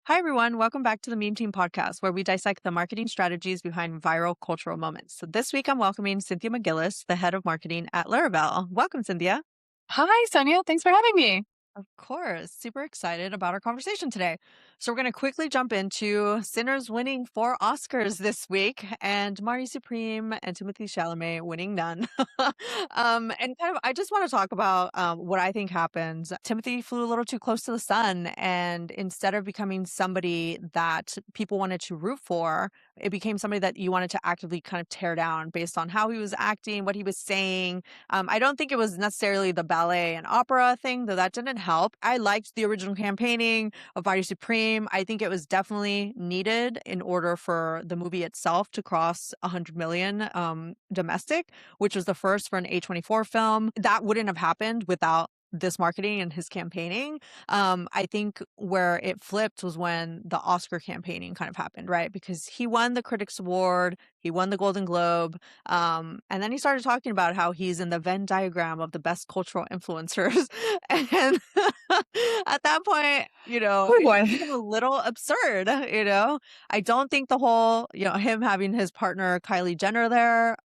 Hi, everyone. Welcome back to the Meme Team podcast, where we dissect the marketing strategies behind viral cultural moments. So this week, I'm welcoming Cynthia McGillis, the head of marketing at Laribel. Welcome, Cynthia. Hi, Sonia. Thanks for having me. Of course. Super excited about our conversation today. So, we're going to quickly jump into Sinners winning 4 Oscars this week and Marty Supreme and Timothy Chalamet winning none. And kind of, I just want to talk about what I think happened. Timothy flew a little too close to the sun, and instead of becoming somebody that people wanted to root for, it became somebody that you wanted to actively kind of tear down based on how he was acting, what he was saying. I don't think it was necessarily the ballet and opera thing, though that didn't help. I liked the original campaigning of Body Supreme. I think it was definitely needed in order for the movie itself to cross 100 million domestic, which was the first for an A24 film. That wouldn't have happened without this marketing and his campaigning. I think where it flipped was when the Oscar campaigning kind of happened, right? Because he won the Critics Award, he won the Golden Globe, and then he started talking about how he's in the Venn diagram of the best cultural influencers. And at that point, Oh it boy. became a little absurd, you know? I don't think the whole, him having his partner Kylie Jenner there,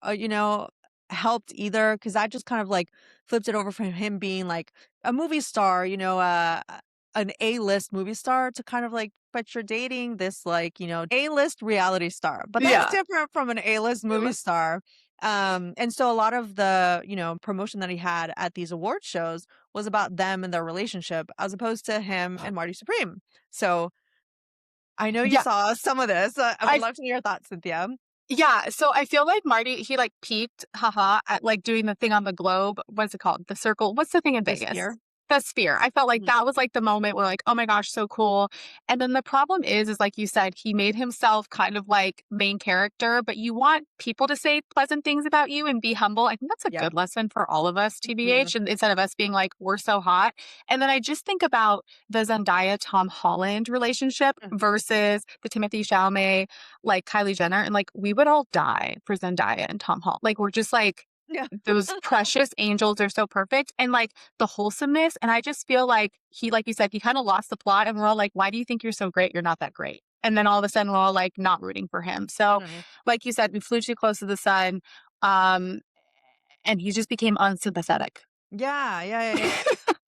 helped either, because that just kind of like flipped it over from him being like a movie star, an A-list movie star to kind of like, but you're dating this like, A-list reality star. But that's Yeah. different from an A-list movie star. And so a lot of the, promotion that he had at these award shows was about them and their relationship as opposed to him and Marty Supreme. So I know you Yeah. saw some of this. I would I love to hear your thoughts, Cynthia. yeah. So I feel like Marty, he like peaked, haha, at like doing the thing on the globe. What's it called? The circle. What's the thing in This Vegas? year. The sphere. I felt like Mhm. that was like the moment where like, oh my gosh, so cool. And then the problem is like you said, he made himself kind of like main character, but you want people to say pleasant things about you and be humble. I think that's a Yep. good lesson for all of us, Mhm. TBH, and instead of us being like, we're so hot. And then I just think about the Zendaya Tom Holland relationship Mhm. versus the Timothy Chalamet, like Kylie Jenner. And like we would all die for Zendaya and Tom Holland. Like we're just like Yeah. those precious angels are so perfect. And like the wholesomeness. And I just feel like he, like you said, he kind of lost the plot. And we're all like, why do you think you're so great? You're not that great. And then all of a sudden we're all like not rooting for him. So Mhm. like you said, we flew too close to the sun. Um, and he just became unsympathetic. Yeah, yeah, yeah,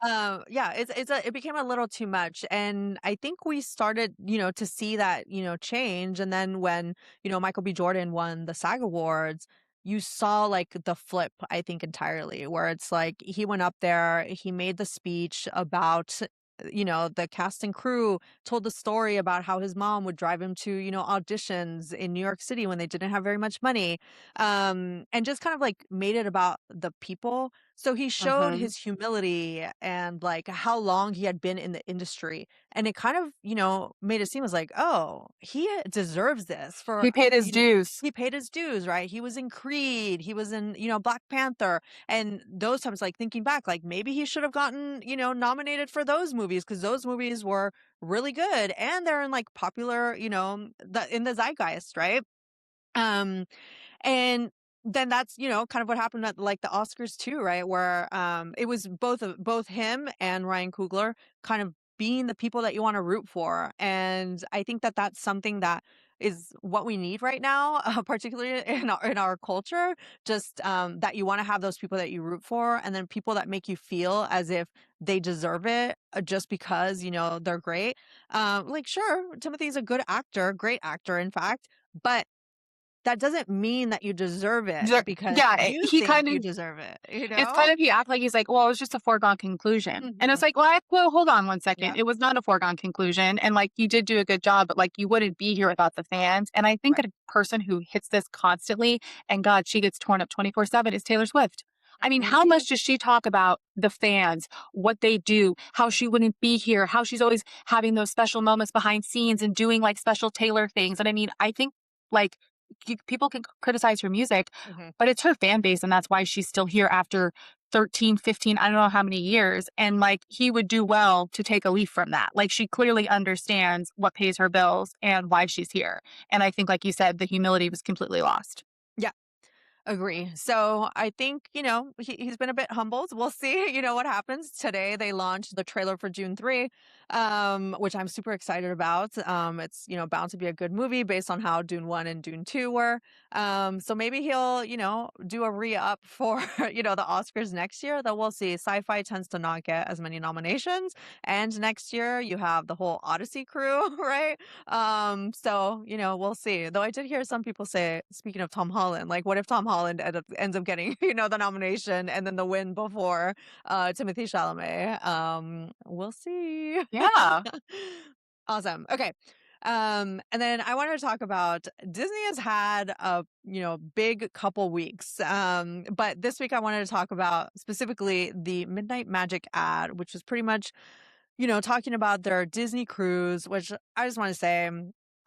yeah. Yeah, it became a little too much, and I think we started, to see that, change, and then when, Michael B. Jordan won the SAG Awards, you saw like the flip, I think entirely, where it's like he went up there, he made the speech about the cast and crew, told the story about how his mom would drive him to, auditions in New York City when they didn't have very much money, and just kind of like made it about the people. So he showed Hmm. his humility and like how long he had been in the industry. And it kind of, made it seem as like, oh, he deserves this for, He paid his dues. he paid his dues, right? He was in Creed, he was in, Black Panther. And those times, like thinking back, like maybe he should have gotten, nominated for those movies because those movies were really good and they're in like popular, in the zeitgeist, right? Um, and then that's, kind of what happened at like the Oscars too, right? Where it was both him and Ryan Coogler kind of being the people that you want to root for. And I think that that's something that is what we need right now, particularly in our culture. Just that you want to have those people that you root for, and then people that make you feel as if they deserve it just because they're great. Like sure, Timothy's a good actor, great actor, in fact, but that doesn't mean that you deserve it because Yeah, you he think kind you of deserve it, it's kind of he act like he's like, "Well, it was just a foregone conclusion." And Mhm. it's like, well, hold on one second. Yeah, It was not a foregone conclusion, and, like, you did do a good job, but, like, you wouldn't be here without the fans, and I think right. a person who hits this constantly, and God, she gets torn up 24/7, is Taylor Swift. I mean, how Mhm. much does she talk about the fans, what they do, how she wouldn't be here, how she's always having those special moments behind scenes and doing, like, special Taylor things, and I mean, I think, like, people can criticize her music, Mhm. but it's her fan base, and that's why she's still here after 13, 15, I don't know how many years. And like he would do well to take a leaf from that. Like she clearly understands what pays her bills and why she's here. And I think, like you said, the humility was completely lost. Yeah. Agree. So I think, he's been a bit humbled. We'll see, what happens. Today they launched the trailer for June 3, which I'm super excited about. It's, bound to be a good movie based on how Dune 1 and Dune 2 were. So maybe he'll, do a re-up for, the Oscars next year, though we'll see. Sci-fi tends to not get as many nominations. And next year you have the whole Odyssey crew, right? So, we'll see. Though I did hear some people say, speaking of Tom Holland, like, what if Tom Holland ends up getting, the nomination and then the win before Timothy Chalamet? We'll see. Yeah. Awesome. Okay. And then I wanted to talk about Disney has had a, big couple weeks. But this week I wanted to talk about specifically the Midnight Magic ad, which was pretty much talking about their Disney cruise, which I just want to say,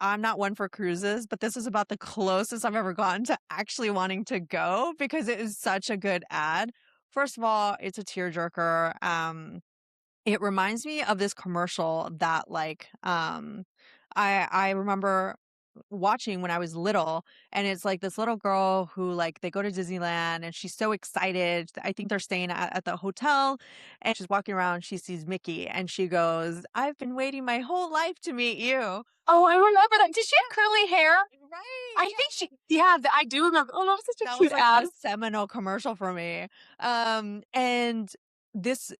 I'm not one for cruises, but this is about the closest I've ever gotten to actually wanting to go because it is such a good ad. First of all, it's a tearjerker. It reminds me of this commercial that I remember watching when I was little, and it's like this little girl who like they go to Disneyland and she's so excited. I think they're staying at the hotel and she's walking around, she sees Mickey and she goes, "I've been waiting my whole life to meet you." Oh, I remember that. Did she have curly hair? Right. I think she, yeah, I do remember. Oh, that was such a That was cute like ad. a seminal commercial for me. And this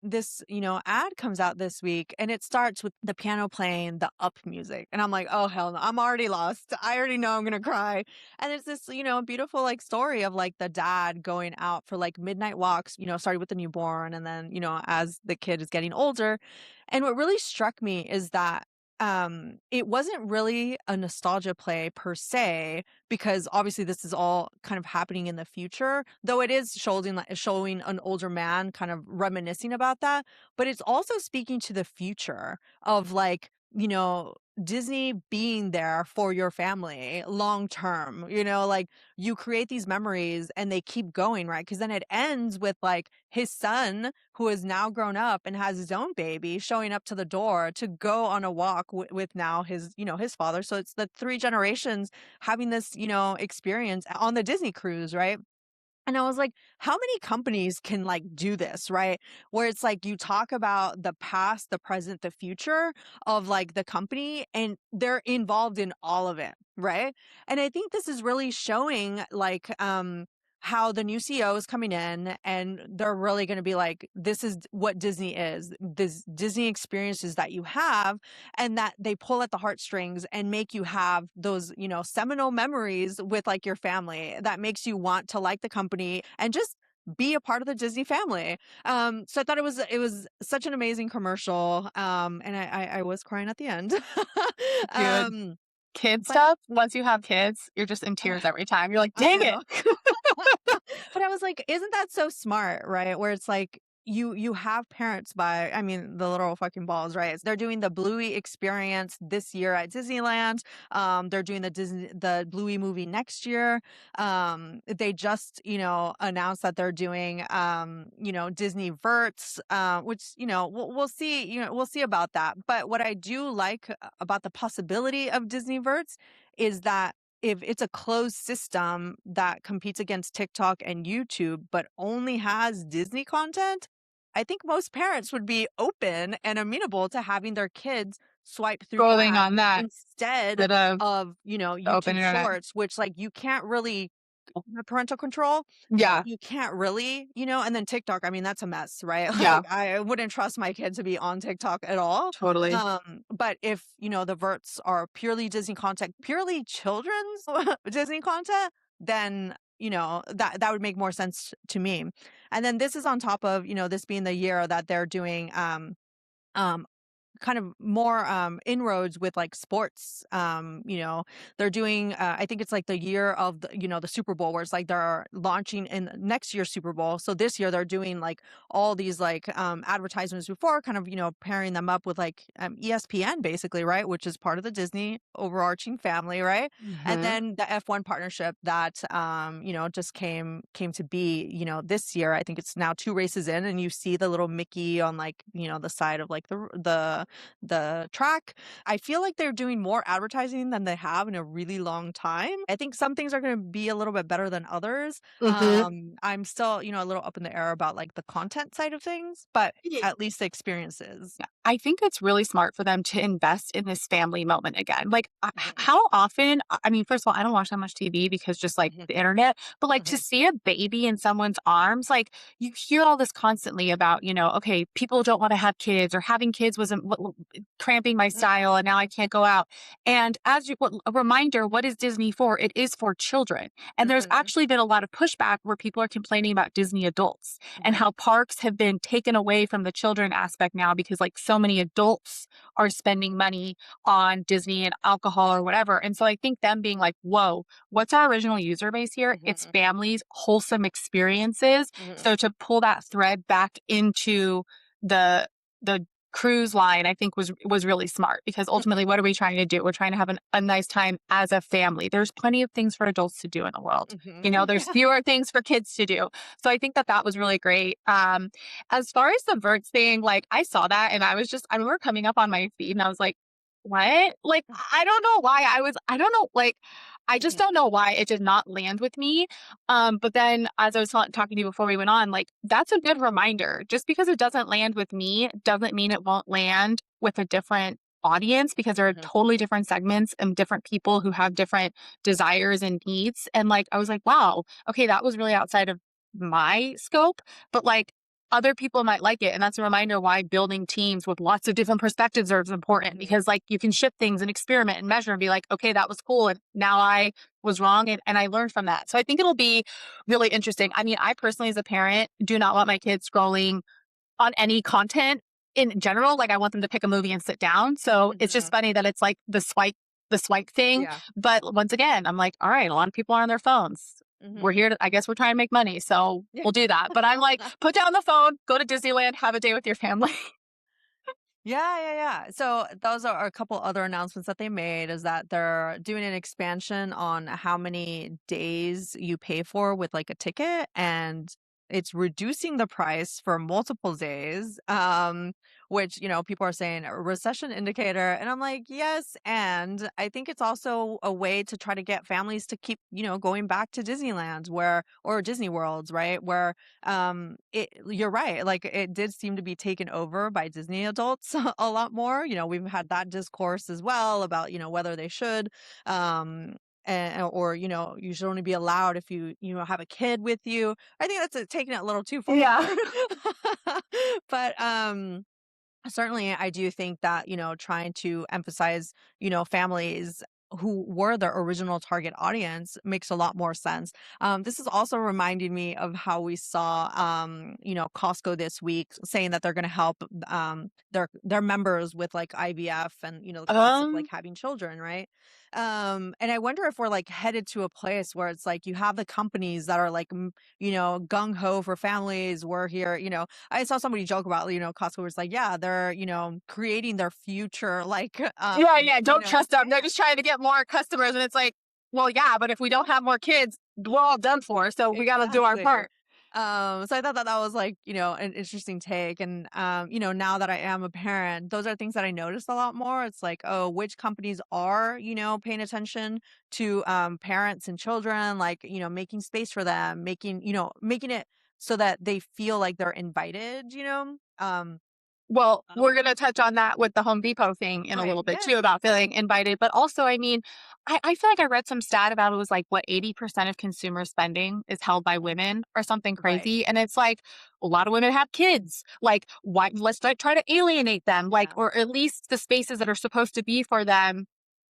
ad comes out this week and it starts with the piano playing the up music. And I'm like, oh hell no, I'm already lost. I already know I'm gonna cry. And it's this, beautiful like story of like the dad going out for like midnight walks, starting with the newborn and then, as the kid is getting older. And what really struck me is that it wasn't really a nostalgia play per se because obviously this is all kind of happening in the future, though it is showing an older man kind of reminiscing about that, but it's also speaking to the future of like, Disney being there for your family long term, like you create these memories and they keep going, right? Because then it ends with like his son who is now grown up and has his own baby showing up to the door to go on a walk with now his, his father. So it's the three generations having this, experience on the Disney cruise, right? And I was like, how many companies can like do this, right? Where it's like you talk about the past, the present, the future of like the company and they're involved in all of it, right? And I think this is really showing like how the new CEO is coming in and they're really going to be like, this is what Disney is. This Disney experiences that you have and that they pull at the heartstrings and make you have those, seminal memories with like your family that makes you want to like the company and just be a part of the Disney family. So I thought it was such an amazing commercial. And I was crying at the end. Dude, um, kid but stuff, once you have kids, you're just in tears every time. You're like, I dang it. know. But I was like, isn't that so smart, right? Where it's like you have parents by I mean the literal fucking balls, right? They're doing the Bluey experience this year at Disneyland. They're doing the Bluey movie next year. They just, announced that they're doing Disney Verts, which, we'll see, we'll see about that. But what I do like about the possibility of Disney Verts is that if it's a closed system that competes against TikTok and YouTube, but only has Disney content, I think most parents would be open and amenable to having their kids swipe through Scrolling that on that instead instead of of, the open YouTube internet. shorts, which like you can't really have parental control. Yeah. You can't really, and then TikTok, I mean, that's a mess, right? Yeah. Like I wouldn't trust my kid to be on TikTok at all. Totally. But if, the verts are purely Disney content, purely children's Disney content, then, that would make more sense to me. And then this is on top of, this being the year that they're doing um kind of more inroads with like sports. They're doing I think it's like the year of the Super Bowl where it's like they're launching in next year's Super Bowl. So this year they're doing like all these like advertisements before kind of pairing them up with like ESPN basically, right, which is part of the Disney overarching family, right? And Hmm. then the F1 partnership that just came to be this year. I think it's now two races in and you see the little Mickey on like the side of like the the track. I feel like they're doing more advertising than they have in a really long time. I think some things are going to be a little bit better than others. Mhm. I'm still, a little up in the air about like the content side of things, but Yeah. at least the experiences. Yeah, I think it's really smart for them to invest in this family moment again. Like, Mhm, how often? I mean, first of all, I don't watch that much TV because just like mhm, the internet, but like to mhm, see a baby in someone's arms, like you hear all this constantly about, okay, people don't want to have kids or having kids was cramping my mhm, style and now I can't go out. And a reminder, what is Disney for? It is for children. And there's mhm, actually been a lot of pushback where people are complaining about Disney adults and mhm, how parks have been taken away from the children aspect now because like so many adults are spending money on Disney and alcohol or whatever. And so I think them being like, whoa, what's our original user base here? It's mhm, families, wholesome experiences. mhm, So to pull that thread back into the cruise line, I think was really smart because ultimately mhm, what are we trying to do? We're trying to have a nice time as a family. There's plenty of things for adults to do in the world. mhm. There's fewer things for kids to do. So I think that that was really great. As far as the birds thing, like I saw that and I remember coming up on my feed and I was like, what? Like, I don't know why I don't know, like, I just Mhm, don't know why it did not land with me. But then as I was talking to you before we went on, like, that's a good reminder. Just because it doesn't land with me doesn't mean it won't land with a different audience because there are mhm, totally different segments and different people who have different desires and needs. And like, I was like, wow, okay, that was really outside of my scope, but like other people might like it. And that's a reminder why building teams with lots of different perspectives is important mhm, because like you can shift things and experiment and measure and be like, okay, that was cool. And now I was wrong and I learned from that. So I think it'll be really interesting. I mean, I personally, as a parent, do not want my kids scrolling on any content in general. Like I want them to pick a movie and sit down. So it's just mhm. funny that it's like the swipe thing. Yeah. But once again, I'm like, all right, a lot of people are on their phones. We're Mhm. here to, I guess we're trying to make money. So Yeah. we'll do that. But I'm like, put down the phone, go to Disneyland, have a day with your family. Yeah, yeah, yeah. So those are a couple other announcements that they made is that they're doing an expansion on how many days you pay for with like a ticket and it's reducing the price for multiple days. Which, people are saying a recession indicator and I'm like, "Yes, and I think it's also a way to try to get families to keep, going back to Disneyland where or Disney Worlds, right? Where you're right, like it did seem to be taken over by Disney adults a lot more. We've had that discourse as well about whether they should um or you should only be allowed if you have a kid with you. I think that's taking it a little too far. Yeah. But certainly, I do think that, trying to emphasize, families who were the original target audience makes a lot more sense. This is also reminding me of how we saw, Costco this week saying that they're going to help their members with like IVF and the cost of like Um, having children, right? And I wonder if we're like headed to a place where it's like you have the companies that are like, gung ho for families. We're here, I saw somebody joke about, Costco was like, yeah, they're, creating their future, like, yeah, yeah. you Don't know, trust them. They're just trying to get more customers. And it's like, well, yeah, but if we don't have more kids, we're all done for. So we got to do our exactly. part. So I thought that that was like, an interesting take. And, now that I am a parent, those are things that I noticed a lot more. It's like, oh, which companies are, paying attention to parents and children, like, making space for them, making it so that they feel like they're invited, Well, Um, we're going to touch on that with the Home Depot thing in a okay, little bit yeah. too about feeling invited. But also, I mean, I feel like I read some stat about it was like what 80% of consumer spending is held by Mhm. women or something Right. crazy. And it's like a lot of women have kids. Like, why let's not try to alienate them, like, Yeah. or at least the spaces that are supposed to be for them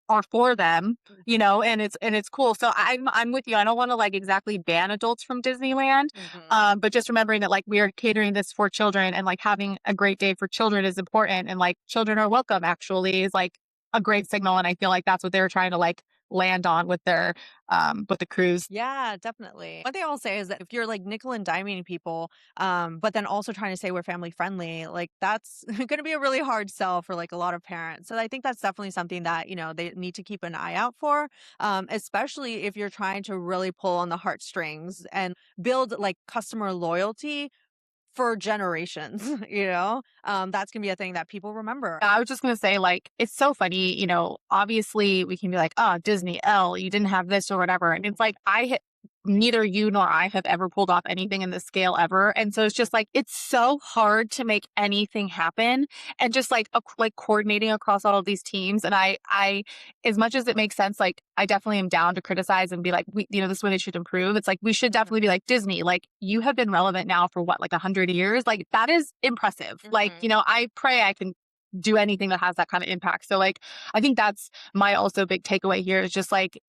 are for them, Mhm. and it's cool. So I'm with you. I don't want to like exactly ban adults from Disneyland. Mhm. But just remembering that like we are catering this for children and like having a great day for children is important and like children are welcome actually is like a great signal. And I feel like that's what they were trying to like land on with the cruise. Yeah, definitely. What they all say is that if you're like nickel and diming people, but then also trying to say we're family friendly, like that's going to be a really hard sell for like a lot of parents. So I think that's definitely something that, they need to keep an eye out for, especially if you're trying to really pull on the heartstrings and build like customer loyalty for generations, that's gonna be a thing that people remember. I was just gonna say, like, it's so funny, obviously we can be like, "Oh, Disney, L, you didn't have this or whatever." And it's like, neither you nor I have ever pulled off anything in this scale ever. And so it's just like, it's so hard to make anything happen and just like coordinating across all of these teams. And as much as it makes sense, like, I definitely am down to criticize and be like, this is what it should improve. It's like, we should Mhm, definitely be like, Disney, like, you have been relevant now for what, like 100 years? Like, that is impressive. Like, mhm. I pray I can do anything that has that kind of impact. So like, I think that's my also big takeaway here is just like,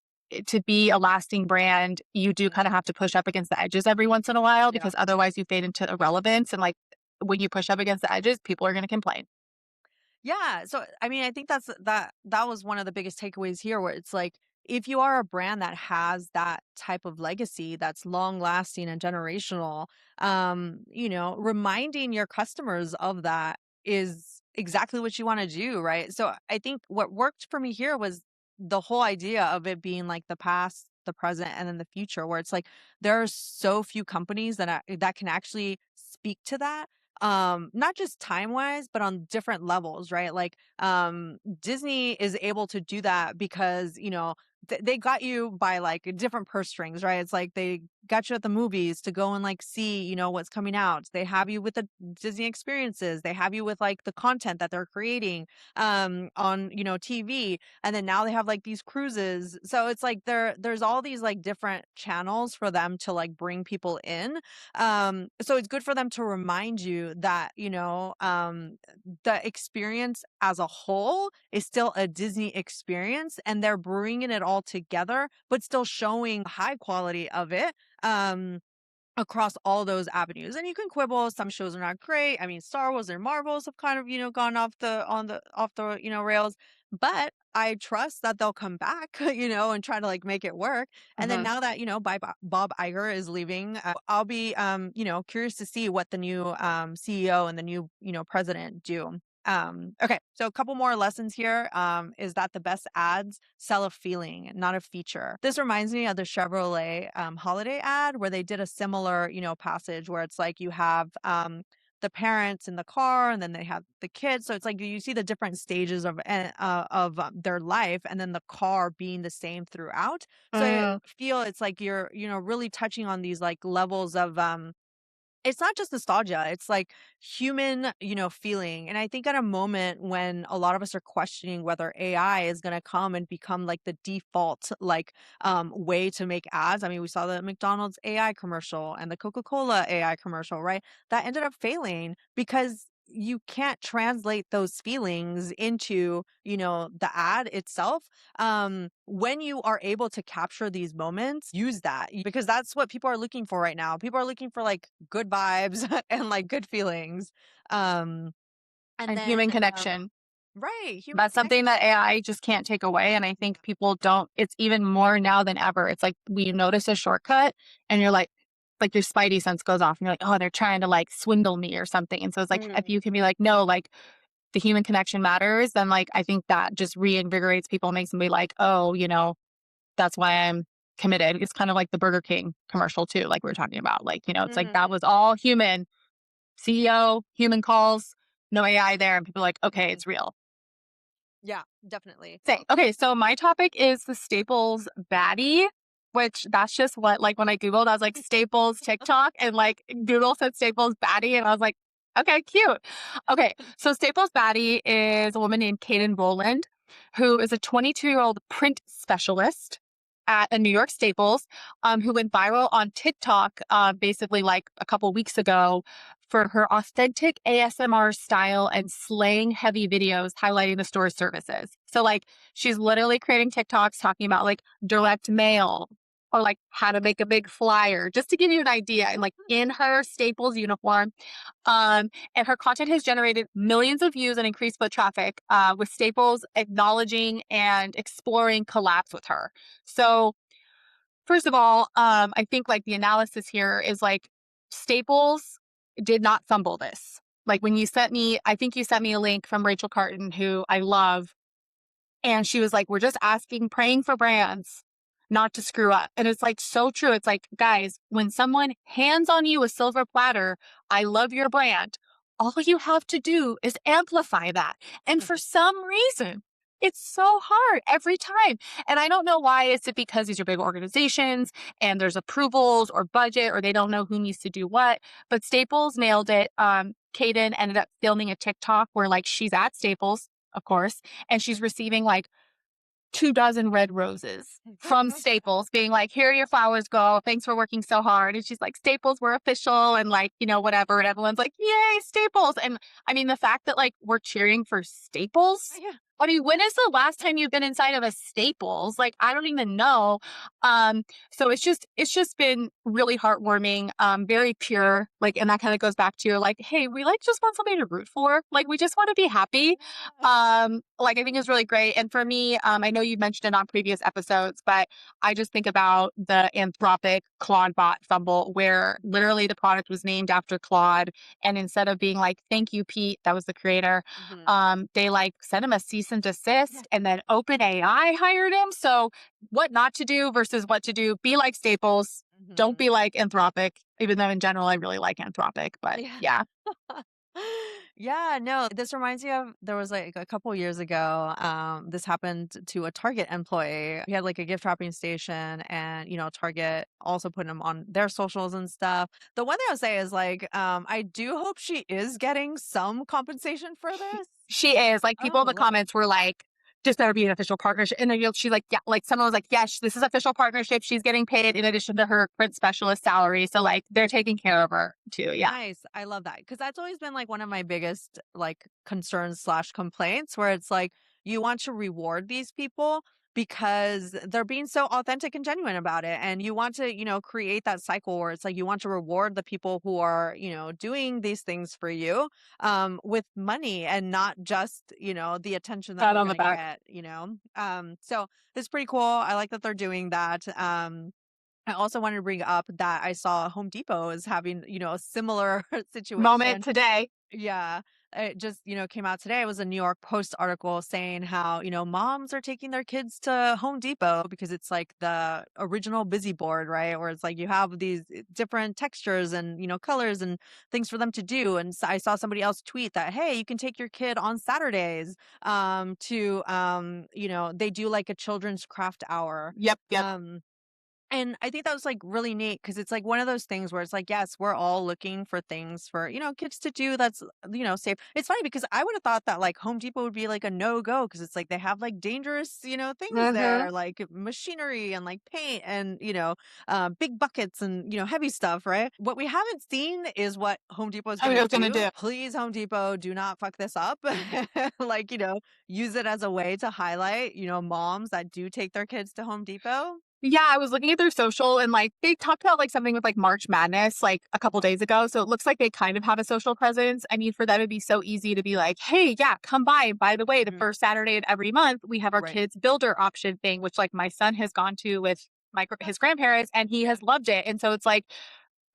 to be a lasting brand, you do kind of have to push up against the edges every once in a while Yeah. because otherwise you fade into irrelevance. And like, when you push up against the edges, people are going to complain. Yeah. So I mean, I think that was one of the biggest takeaways here where it's like if you are a brand that has that type of legacy that's long lasting and generational, reminding your customers of that is exactly what you want to do, right? So I think what worked for me here was the whole idea of it being like the past, the present, and then the future, where it's like there are so few companies that can actually speak to that, not just time wise but on different levels, right? Like Disney is able to do that because they got you by like different purse strings, right? It's like they got you at the movies to go and like see what's coming out. They have you with the Disney experiences, they have you with like the content that they're creating on TV, and then now they have like these cruises. So it's like there's all these like different channels for them to like bring people in. So it's good for them to remind you that, the experience as a whole is still a Disney experience and they're bringing it all together, but still showing high quality of it. Across all those avenues. And you can quibble, some shows are not great. I mean, Star Wars and Marvels have kind of, gone off the rails. But I trust that they'll come back, and try to like make it work. And then Hmm. now that, Bob Iger is leaving, I'll be curious to see what the new CEO and the new, president do. Okay, so a couple more lessons here, is that the best ads sell a feeling, not a feature. This reminds me of the Chevrolet holiday ad where they did a similar, passage where it's like you have the parents in the car and then they have the kids. So it's like you see the different stages of their life and then the car being the same throughout. So I Mm. feel it's like you're, really touching on these like levels of it's not just nostalgia, it's like human, feeling. And I think at a moment when a lot of us are questioning whether AI is going to come and become like the default like way to make ads. I mean, we saw the McDonald's AI commercial and the Coca-Cola AI commercial, right? That ended up failing because you can't translate those feelings into, the ad itself. When you are able to capture these moments, use that because that's what people are looking for right now. People are looking for like good vibes and like good feelings. Um, and And then, human connection. right, human That's something connection. that AI just can't take away. And I think people don't, it's even more now than ever. It's like we notice a shortcut and you're like your spidey sense goes off and you're like, oh, they're trying to like swindle me or something. And so it's like, if Mhm. you can be like, no, like the human connection matters, then like, I think that just reinvigorates people, makes them be like, oh, that's why I'm committed. It's kind of like the Burger King commercial too, like we were talking about. Like, it's like that Mhm. was all human. CEO, human calls, no AI there. And people are like, okay, Mhm. it's real. Yeah, definitely. Say, okay, so my topic is the Staples baddie, which that's just what, like, when I Googled, I was like, Staples TikTok, and like Google said Staples baddie, and I was like, okay, cute. Okay, so Staples baddie is a woman named Kaden Boland, who is a 22-year-old print specialist at a New York Staples, who went viral on TikTok, basically like a couple weeks ago for her authentic ASMR style and slang heavy videos highlighting the store's services. So like she's literally creating TikToks talking about like direct mail or like how to make a big flyer, just to give you an idea. And like in her Staples uniform, and her content has generated millions of views and increased foot traffic, with Staples acknowledging and exploring collabs with her. So first of all, I think like the analysis here is like Staples did not fumble this. Like when you sent me, I think you sent me a link from Rachel Carton, who I love, and she was like, we're just asking, praying for brands, not to screw up. And it's like so true. It's like, guys, when someone hands on you a silver platter, I love your brand, all you have to do is amplify that. And for some reason, it's so hard every time. And I don't know why. Is it because these are big organizations and there's approvals or budget or they don't know who needs to do what? But Staples nailed it. Kaden ended up filming a TikTok where like she's at Staples, of course, and she's receiving like 2 dozen red roses from Staples being like, "Here your flowers go. Thanks for working so hard." And she's like, "Staples, we're official," and like, whatever. And everyone's like, "Yay, Staples." And I mean, the fact that like we're cheering for Staples. Yeah. I mean, when is the last time you've been inside of a Staples? Like, I don't even know. So it's just been really heartwarming, very pure. Like, and that kind of goes back to like, hey, we like just want somebody to root for. Like, we just want to be happy. Like I think is really great. And for me, I know you mentioned it on previous episodes, but I just think about the Anthropic Claude bot fumble where literally the product was named after Claude. And instead of being like, thank you, Pete, that was the creator, Mhm. they like sent him a cease and Yeah. desist and then OpenAI hired him. So what not to do versus what to do, be like Staples. Don't Mhm. be like Anthropic, even though in general I really like Anthropic, but Yeah. yeah. Yeah, no, this reminds me of there was like a couple years ago, this happened to a Target employee. He had like a gift wrapping station and, Target also put him on their socials and stuff. The one thing I'll say is like, I do hope she is getting some compensation for this. She is. Like, people in Oh, the love it. comments were like, "Just better be an official partnership." And then she's like, "Yeah," like someone was like, "Yes, this is official partnership. She's getting paid in addition to her print specialist salary." So like they're taking care of her too. Yeah. Nice. I love that because that's always been like one of my biggest like concerns slash complaints where it's like you want to reward these people because they're being so authentic and genuine about it. And you want to, create that cycle where it's like you want to reward the people who are, doing these things for you with money and not just, the attention that Pat they're on the gonna back. get. So it's pretty cool. I like that they're doing that. I also wanted to bring up that I saw Home Depot is having, a similar Moment situation. today. Yeah. It just, came out today. It was a New York Post article saying how, moms are taking their kids to Home Depot because it's like the original busy board, right? Where it's like you have these different textures and, colors and things for them to do. And I saw somebody else tweet that, hey, you can take your kid on Saturdays they do like a children's craft hour. Yep, yep. Um, and I think that was like really neat because it's like one of those things where it's like, yes, we're all looking for things for, kids to do that's, safe. It's funny because I would have thought that like Home Depot would be like a no go because it's like they have like dangerous, things Mhm. there, like machinery and like paint and, big buckets and, heavy stuff, right? What we haven't seen is what Home Depot is I going mean, to I was gonna do. do. Please, Home Depot, do not fuck this up. Like, use it as a way to highlight, moms that do take their kids to Home Depot. Yeah, I was looking at their social and like they talked about like something with like March Madness like a couple days ago. So it looks like they kind of have a social presence. I mean, for them it'd be so easy to be like, hey, yeah, come by. By the way, the Mhm. first Saturday of every month, we have our Right. kids builder option thing, which like my son has gone to with his grandparents and he Yeah. has loved it. And so it's like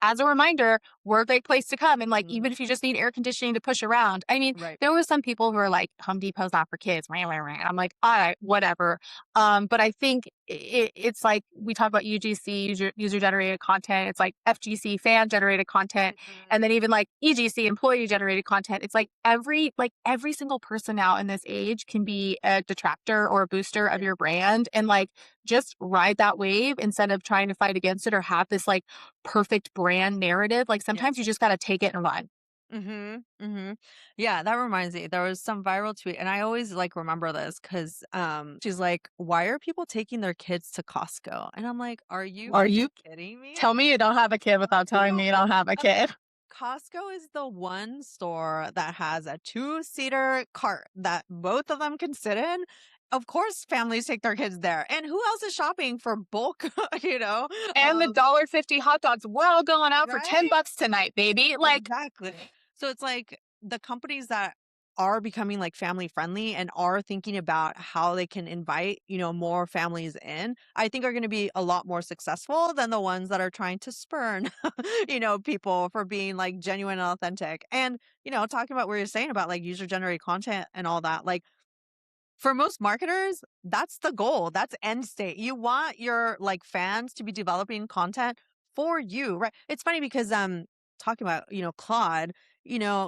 as a reminder, we're a great place to come. And like, Mhm. even if you just need air conditioning to push around. I mean, Right. there were some people who are like, Home Depot's not for kids. Rah, rah, rah. I'm like, all right, whatever. But I think it's like we talk about UGC, user generated content. It's like FGC, fan generated content. Mhm. And then even like EGC, employee generated content. It's like every single person now in this age can be a detractor or a booster of Right. your brand. And like, just ride that wave instead of trying to fight against it or have this like perfect brand narrative. Like Yeah. sometimes you just got to take it and run. Mhm. Mhm. Yeah, that reminds me. There was some viral tweet and I always like remember this cuz she's like, "Why are people taking their kids to Costco?" And I'm like, "Are you Are you kidding me?" tell me you don't have a kid without telling me you don't have a kid? Costco is the one store that has a two-seater cart that both of them can sit in. Of course, families take their kids there. And who else is shopping for bulk, you know? And the Um, $1.50 hot dogs, we're all going out for right? $10 tonight, baby. Like, Exactly. So it's like the companies that are becoming like family friendly and are thinking about how they can invite, more families in, I think are going to be a lot more successful than the ones that are trying to spurn, people for being like genuine and authentic. And, talking about what you're saying about like user generated content and all that, like For most marketers, that's the goal. That's end state. You want your like fans to be developing content for you, right? It's funny because talking about, Claude,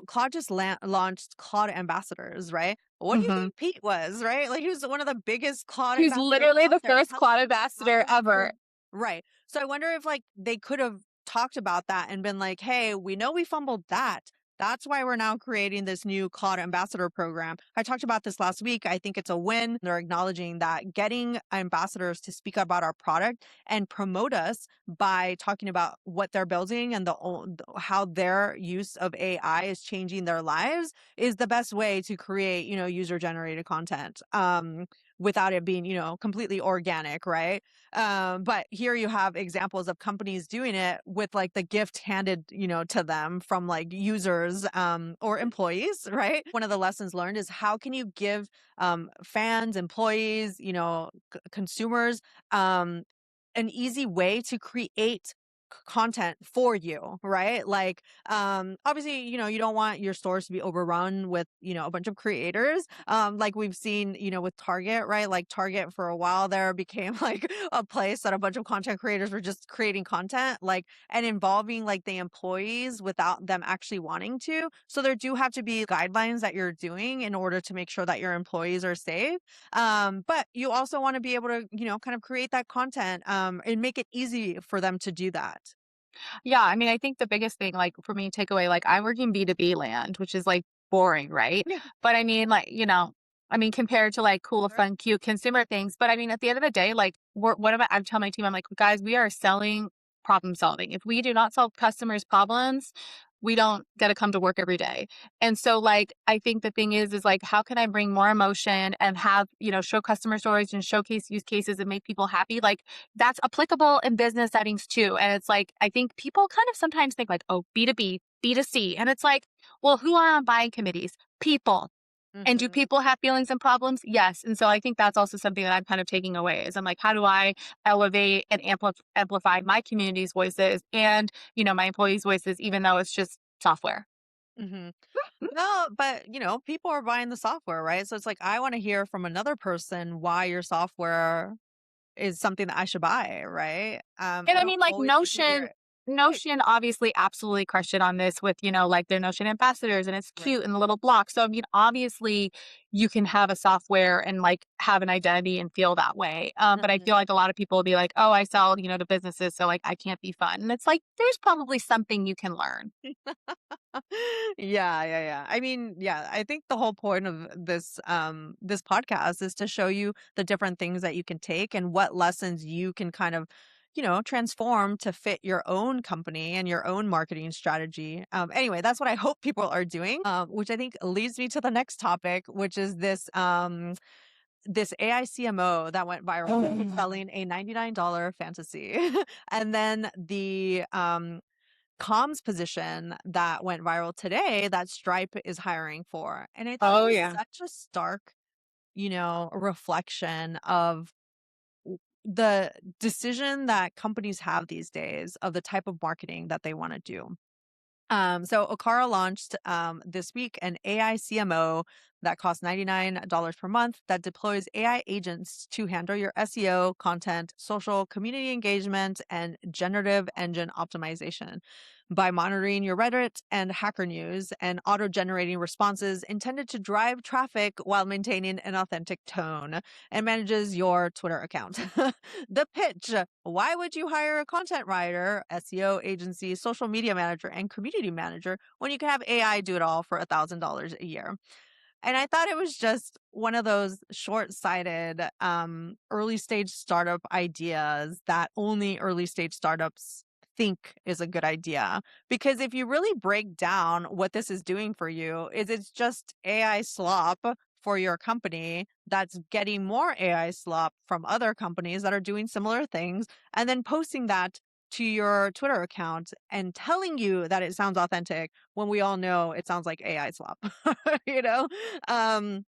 Claude just launched Claude ambassadors, right? What do you Hmm. think Pete was, right? Like he was one of the biggest Claude He's ambassadors literally out the there. first Telling Quad you ambassador how ever. to right. So I wonder if like they could have talked about that and been like, "Hey, we know we fumbled that. That's why we're now creating this new Cloud Ambassador program." I talked about this last week. I think it's a win. They're acknowledging that getting ambassadors to speak about our product and promote us by talking about what they're building and how their use of AI is changing their lives is the best way to create, user generated content. Without it being, completely organic, right? But here you have examples of companies doing it with like the gift handed, to them from like users or employees, right? One of the lessons learned is how can you give fans, employees, consumers um, an easy way to create content for you, right? Like obviously, you don't want your stores to be overrun with, a bunch of creators. Like we've seen, with Target, right? Like Target for a while there became like a place that a bunch of content creators were just creating content, like and involving like the employees without them actually wanting to. So there do have to be guidelines that you're doing in order to make sure that your employees are safe. But you also want to be able to, kind of create that content and make it easy for them to do that. Yeah, I mean, I think the biggest thing, like for me, takeaway, like I work in B2B land, which is like boring, right? Yeah. But I mean, like, I mean, compared to like cool, Sure. fun, cute consumer things. But I mean, at the end of the day, like, what am I? I'm telling my team, I'm like, guys, we are selling problem solving. If we do not solve customers' problems, we don't get to come to work every day. And so, like, I think the thing is like, how can I bring more emotion and have, show customer stories and showcase use cases and make people happy? Like, that's applicable in business settings too. And it's like, I think people kind of sometimes think like, oh, B2B, B2C. And it's like, well, who are on buying committees? People. And do Hmm. people have feelings and problems? Yes. And so I think that's also something that I'm kind of taking away is I'm like, how do I elevate and amplify my community's voices and, my employees' voices, even though it's just software? Hmm. No, but people are buying the software, right? So it's like I want to hear from another person why your software is something that I should buy, right? And I I don't mean, like always need to hear it. Right. Notion obviously absolutely crushed it on this with, like their Notion ambassadors and it's Right. cute and the little block. So I mean, obviously you can have a software and like have an identity and feel that way. But I Mhm. feel like a lot of people will be like, oh, I sell, to businesses. So like I can't be fun. And it's like, there's probably something you can learn. Yeah, yeah, yeah. I mean, yeah, I think the whole point of this podcast is to show you the different things that you can take and what lessons you can kind of, transform to fit your own company and your own marketing strategy. Anyway, that's what I hope people are doing. Which I think leads me to the next topic, which is this AI CMO that went viral selling a $99 fantasy. And then the comms position that went viral today that Stripe is hiring for. And I thought it Oh, was yeah. such a stark, reflection of the decision that companies have these days of the type of marketing that they want to do. So Okara launched this week an AI CMO that costs $99 per month that deploys AI agents to handle your SEO, content, social, community engagement, and generative engine optimization by monitoring your Reddit and Hacker News and auto generating responses intended to drive traffic while maintaining an authentic tone and manages your Twitter account. The pitch: why would you hire a content writer, SEO agency, social media manager, and community manager when you can have AI do it all for $1,000 a year? And I thought it was just one of those short-sighted early stage startup ideas that only early stage startups think is a good idea. Because if you really break down what this is doing for you, is it's just AI slop for your company that's getting more AI slop from other companies that are doing similar things and then posting that to your Twitter account and telling you that it sounds authentic when we all know it sounds like AI slop, you know? Um,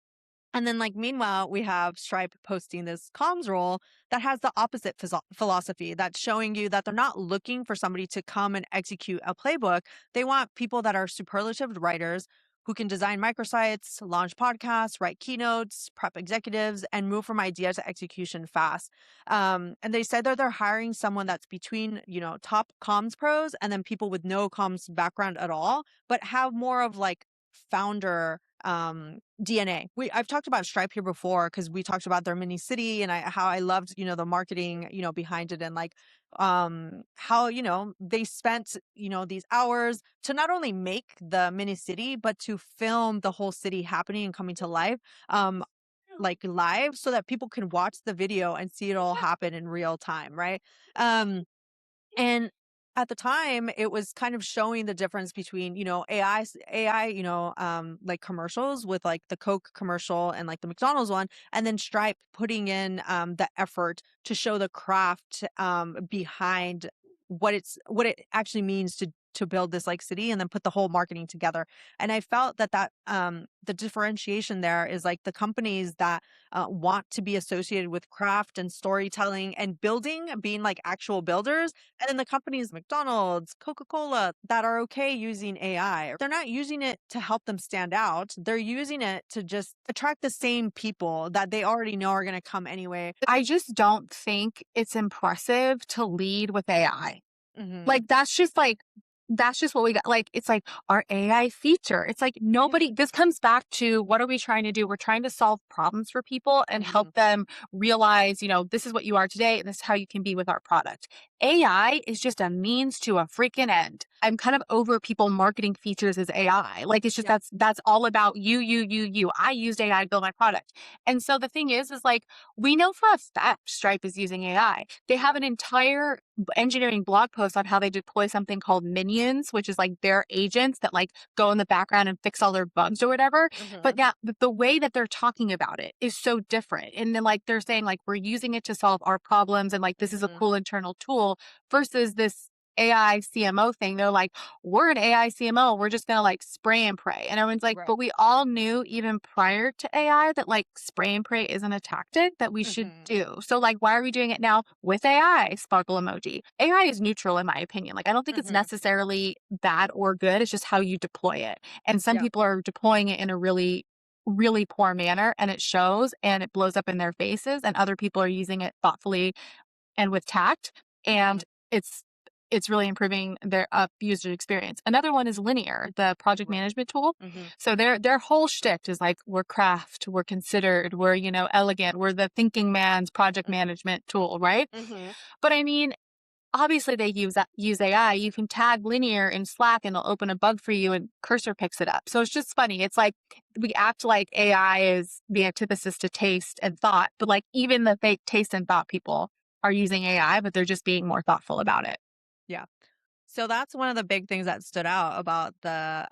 and then, like, meanwhile, we have Stripe posting this comms role that has the opposite philosophy that's showing you that they're not looking for somebody to come and execute a playbook. They want people that are superlative writers who can design microsites, launch podcasts, write keynotes, prep executives, and move from idea to execution fast. And they said that they're hiring someone that's between, top comms pros and then people with no comms background at all, but have more of like founder DNA. I've talked about Stripe here before because we talked about their mini city and how I loved, the marketing, behind it and like how, they spent, these hours to not only make the mini city, but to film the whole city happening and coming to life. Like live so that people can watch the video and see it all happen in real time, right? And at the time, it was kind of showing the difference between, AI, like commercials with like the Coke commercial and like the McDonald's one, and then Stripe putting in the effort to show the craft behind what it actually means to build this like city and then put the whole marketing together. And I felt that the differentiation there is like the companies that want to be associated with craft and storytelling and building, being like actual builders, and then the companies, McDonald's, Coca-Cola, that are okay using AI. They're not using it to help them stand out. They're using it to just attract the same people that they already know are going to come anyway. I just don't think it's impressive to lead with AI. Hmm. Like, that's just what we got. Like, it's like our AI feature. It's like Yeah. nobody, this comes back to what are we trying to do? We're trying to solve problems for people and Hmm. help them realize, this is what you are today and this is how you can be with our product. AI is just a means to a freaking end. I'm kind of over people marketing features as AI. Like, it's just Yeah. that's all about you, you, you, you. I used AI to build my product. And so the thing is like, we know for a fact Stripe is using AI. They have an entire engineering blog post on how they deploy something called minions, which is like their agents that like go in the background and fix all their bugs or whatever. But Hmm. yeah, the way that they're talking about it is so different. And then like they're saying like we're using it to solve our problems and like this is a Hmm. cool internal tool versus this AI CMO thing. They're like, we're an AI CMO. We're just gonna like spray and pray. And everyone's like, Right. but we all knew even prior to AI that like spray and pray isn't a tactic that we should Hmm. do. So like, why are we doing it now with AI? Sparkle emoji. AI is neutral in my opinion. Like, I don't think it's Hmm. necessarily bad or good. It's just how you deploy it. And some Yeah. people are deploying it in a really poor manner and it shows and it blows up in their faces and other people are using it thoughtfully and with tact, Hmm. and it's it's really improving their user experience. Another one is Linear, the project Right. management tool. Hmm. So their whole shtick is like we're craft, we're considered, we're elegant, we're the thinking man's project management tool, right? Hmm. But I mean, obviously they use AI. You can tag Linear in Slack and it'll open a bug for you and Cursor picks it up. So it's just funny. It's like we act like AI is the antithesis to taste and thought, but like even the fake taste and thought people are using AI, but they're just being more thoughtful about it. Yeah. So that's one of the big things that stood out about the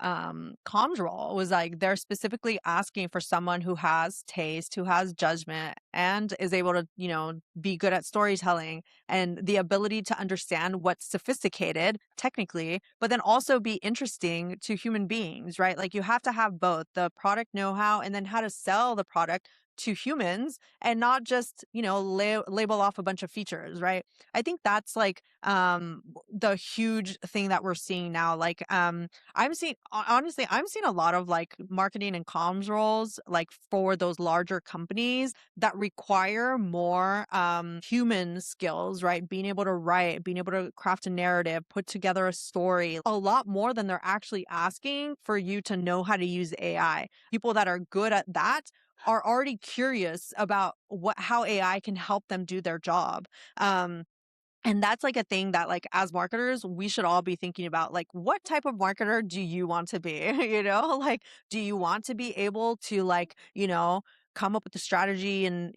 comms role was like they're specifically asking for someone who has taste, who has judgment, and is able to, be good at storytelling and the ability to understand what's sophisticated technically, but then also be interesting to human beings, right? Like you have to have both the product know-how and then how to sell the product to humans and not just, label off a bunch of features, right? I think that's like the huge thing that we're seeing now. Like honestly, I'm seeing a lot of like marketing and comms roles like for those larger companies that require more human skills, right? Being able to write, being able to craft a narrative, put together a story, a lot more than they're actually asking for you to know how to use AI. People that are good at that are already curious about how AI can help them do their job. Um, and that's like a thing that like as marketers, we should all be thinking about like what type of marketer do you want to be? Like do you want to be able to like, come up with the strategy and,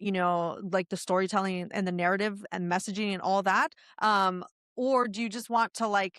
like the storytelling and the narrative and messaging and all that? Or do you just want to like,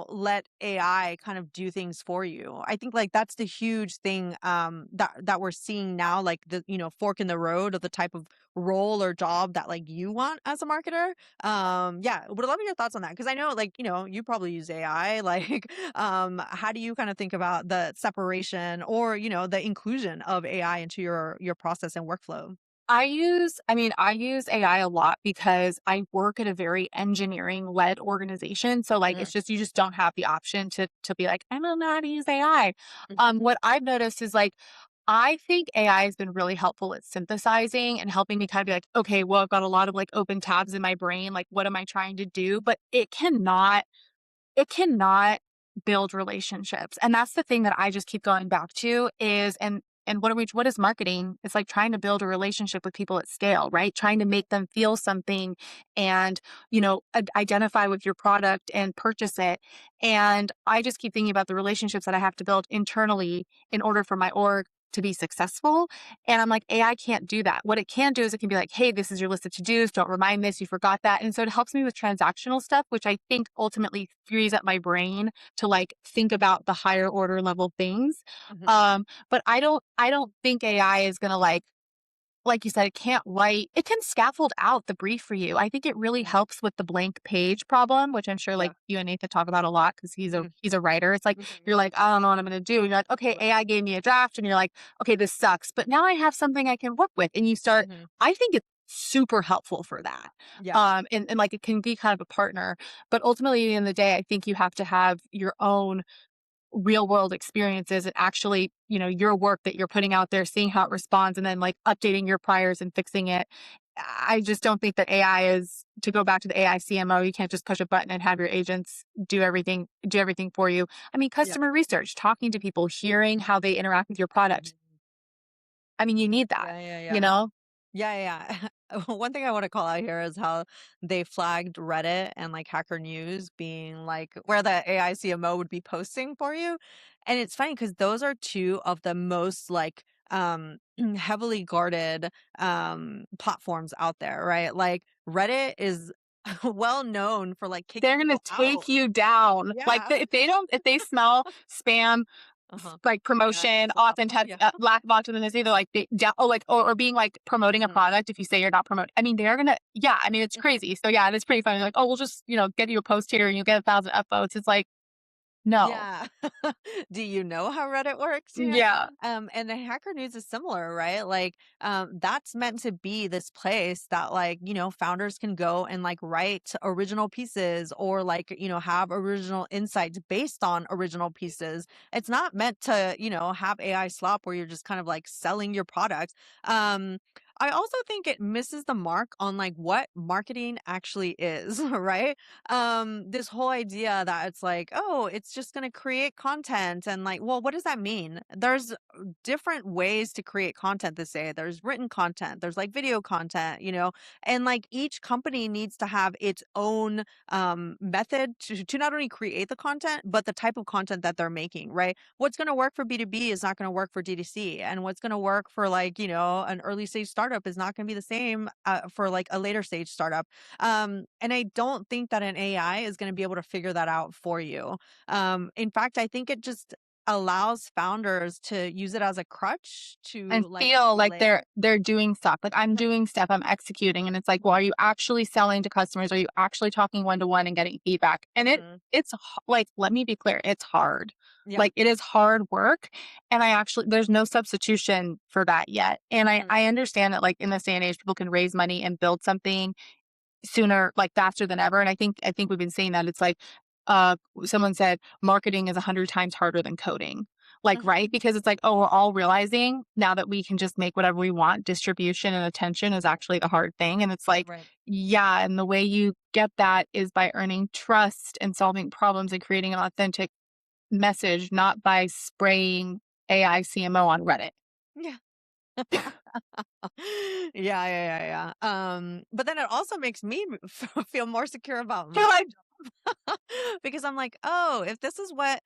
let AI kind of do things for you? I think like that's the huge thing that we're seeing now, like the, fork in the road of the type of role or job that like you want as a marketer. Yeah, would love your thoughts on that because I know like, you probably use AI. Like, how do you kind of think about the separation or, the inclusion of AI into your process and workflow? I use AI a lot because I work at a very engineering-led organization. So like Mhm, it's just you just don't have the option to be like, I don't know how to use AI. mhm, What I've noticed is like I think AI has been really helpful at synthesizing and helping me kind of be like, okay, well, I've got a lot of like open tabs in my brain. Like, what am I trying to do? But it cannot build relationships. And that's the thing that I just keep going back to is and what is marketing? It's like trying to build a relationship with people at scale, right? Trying to make them feel something and, identify with your product and purchase it. And I just keep thinking about the relationships that I have to build internally in order for my org to be successful. And I'm like, AI can't do that. What it can do is it can be like, hey, this is your list of to dos. Don't remind this. You forgot that. And so it helps me with transactional stuff, which I think ultimately frees up my brain to like think about the higher order level things. mhm, But I don't think AI is gonna like you said, it can't write, it can scaffold out the brief for you. I think it really mhm, helps with the blank page problem, which I'm sure like yeah, you and Nathan talk about a lot because mhm, he's a writer. It's like mhm, you're like, I don't know what I'm gonna do. And you're like, okay, right, AI gave me a draft, and you're like, okay, this sucks. But now I have something I can work with. And you start, mhm, I think it's super helpful for that. yeah, And like it can be kind of a partner. But ultimately, at the end of the day, I think you have to have your own real world experiences and actually, your work that you're putting out there, seeing how it responds and then like updating your priors and fixing it. I just don't think that AI is to go back to the AI CMO. You can't just push a button and have your agents do everything for you. I mean, yeah, customer research, talking to people, hearing how they interact with your product. mhm, I mean, you need that, yeah, yeah, you yeah. know? Yeah, yeah. Yeah. One thing I want to call out here is how they flagged Reddit and like Hacker News being like where the AI CMO would be posting for you. And it's funny because those are two of the most like heavily guarded platforms out there, right? Like Reddit is well known for like kicking They're gonna people out. take you down. Like Yeah. if they smell spam, Uh-huh. like Yeah, promotion, slap. authentic, Yeah. lack of authenticity, they're like, or being like promoting a Mhm. product if you say you're not promoting. I mean, they're gonna, yeah, I mean, it's crazy. So yeah, it's pretty funny. Like, oh, we'll just, get you a post here and you get 1,000 upvotes. It's like, no. Yeah. Do you know how Reddit works? Yeah. And the Hacker News is similar, right? Like, that's meant to be this place that, like, founders can go and like write original pieces or like, have original insights based on original pieces. It's not meant to, have AI slop where you're just kind of like selling your product. Um, I also think it misses the mark on like what marketing actually is, right? This whole idea that it's like, oh, it's just going to create content and like, well, what does that mean? There's different ways to create content this day. There's written content, there's like video content, and like each company needs to have its own method to not only create the content but the type of content that they're making, right? What's going to work for B2B is not going to work for D2C, and what's going to work for like, an early stage startup is not going to be the same for like a later stage startup. And I don't think that an AI is going to be able to figure that out for you. In fact, I think it just allows founders to use it as a crutch to And like feel like delay. they're doing stuff. Like I'm Right. doing stuff, I'm executing. And it's like, well, are you actually selling to customers? Are you actually talking one to one and getting feedback? And Mhm. like, let me be clear, it's hard. Yeah. Like it is hard work. And there's no substitution for that yet. And I, Mhm. I understand that like in this day and age, people can raise money and build something sooner, like faster than ever. And I think we've been saying that it's like, uh, someone said marketing is 100 times harder than coding. Like, Mhm. right? Because it's like, oh, we're all realizing now that we can just make whatever we want. Distribution and attention is actually the hard thing. And it's like, Right. yeah. And the way you get that is by earning trust and solving problems and creating an authentic message, not by spraying AI CMO on Reddit. Yeah. Yeah, yeah, yeah, yeah. But then it also makes me feel more secure about You're my like, job because I'm like, oh, if this is what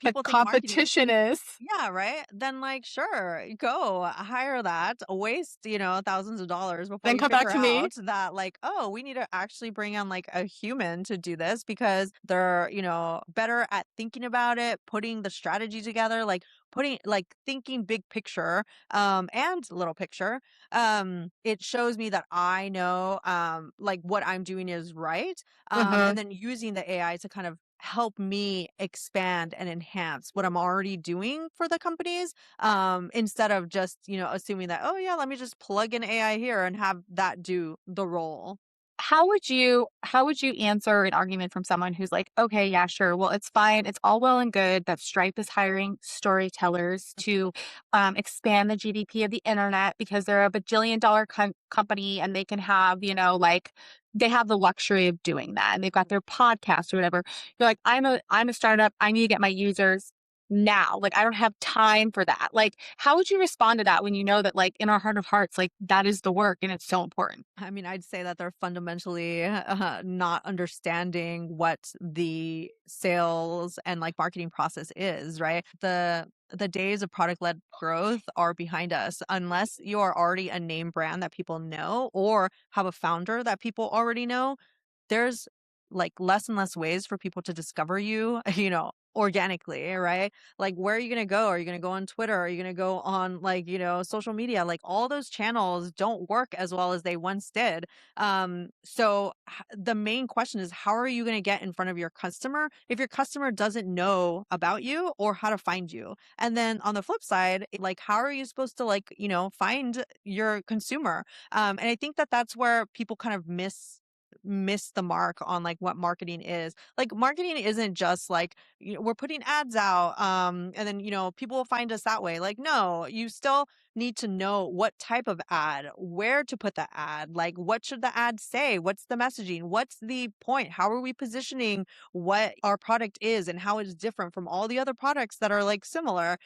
the people think marketing is. competition is. Yeah, right? Then, like, sure, go hire that, waste, thousands of dollars before Then you come back figure to me. out that, like, oh, we need to actually bring on like a human to do this because they're, better at thinking about it, putting the strategy together, like putting like thinking big picture and little picture. It shows me that I know like what I'm doing is right. Uh-huh. And then using the AI to kind of help me expand and enhance what I'm already doing for the companies, instead of just, assuming that, oh yeah, let me just plug in AI here and have that do the role. How would you answer an argument from someone who's like, okay, yeah, sure. Well, it's fine. It's all well and good that Stripe is hiring storytellers to expand the GDP of the internet because they're a bajillion dollar company and they can have, like they have the luxury of doing that and they've got their podcast or whatever. You're like, I'm a startup. I need to get my users now. Like, I don't have time for that. Like, how would you respond to that when you know that, like, in our heart of hearts, like, that is the work and it's so important? I mean, I'd say that they're fundamentally not understanding what the sales and like marketing process is, right? The days of product led growth are behind us unless you are already a name brand that people know or have a founder that people already know. There's like less and less ways for people to discover you, organically, right? Like, where are you going to go? Are you going to go on Twitter? Are you going to go on like, social media? Like, all those channels don't work as well as they once did. The main question is, how are you going to get in front of your customer if your customer doesn't know about you or how to find you? And then on the flip side, like, how are you supposed to like, find your consumer? And I think that that's where people kind of miss the mark on like what marketing is. Like, marketing isn't just like, we're putting ads out, and then people will find us that way. Like, no, you still need to know what type of ad, where to put the ad, like what should the ad say, what's the messaging, what's the point, how are we positioning what our product is and how it's different from all the other products that are like similar.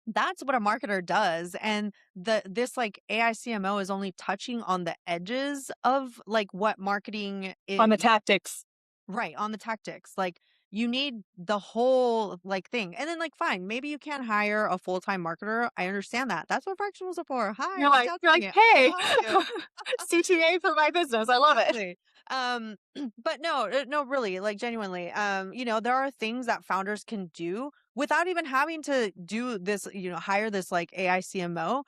That's what a marketer does. And this like AI CMO is only touching on the edges of like what marketing On the is. tactics. Right, on the tactics. Like, you need the whole like thing. And then like, fine, maybe you can't hire a full-time marketer. I understand that. That's what fractionals are for. Hi, You're reach like out you're to like, me. I'll "Hey, help you. CTA for my business. I love it." Exactly. Um, but no, no, really, like genuinely, there are things that founders can do without even having to do this, hire this like AI CMO.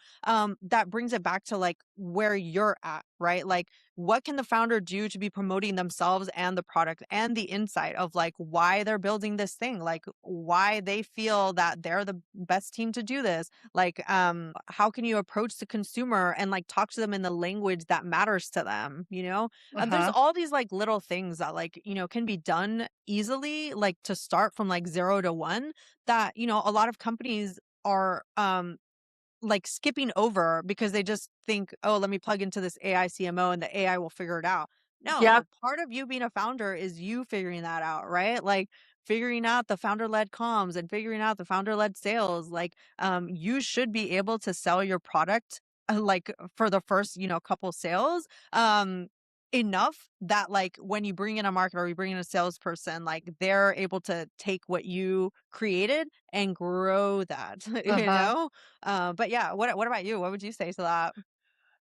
That brings it back to like where you're at, right? Like, what can the founder do to be promoting themselves and the product and the insight of like why they're building this thing, like why they feel that they're the best team to do this. Like, how can you approach the consumer and like talk to them in the language that matters to them, there's Uh-huh. all these like little things that like, can be done easily, like to start from like 0 to 1, that, a lot of companies are like skipping over because they just think, oh, let me plug into this AI CMO and the AI will figure it out. Yep. No, part of you being a founder is you figuring that out, right? Like, figuring out the founder led comms and figuring out the founder led sales. Like, you should be able to sell your product, like for the first, couple sales. Enough that like when you bring in a marketer or you bring in a salesperson, like they're able to take what you created and grow that, Uh-huh. but yeah, what about you? What would you say to that?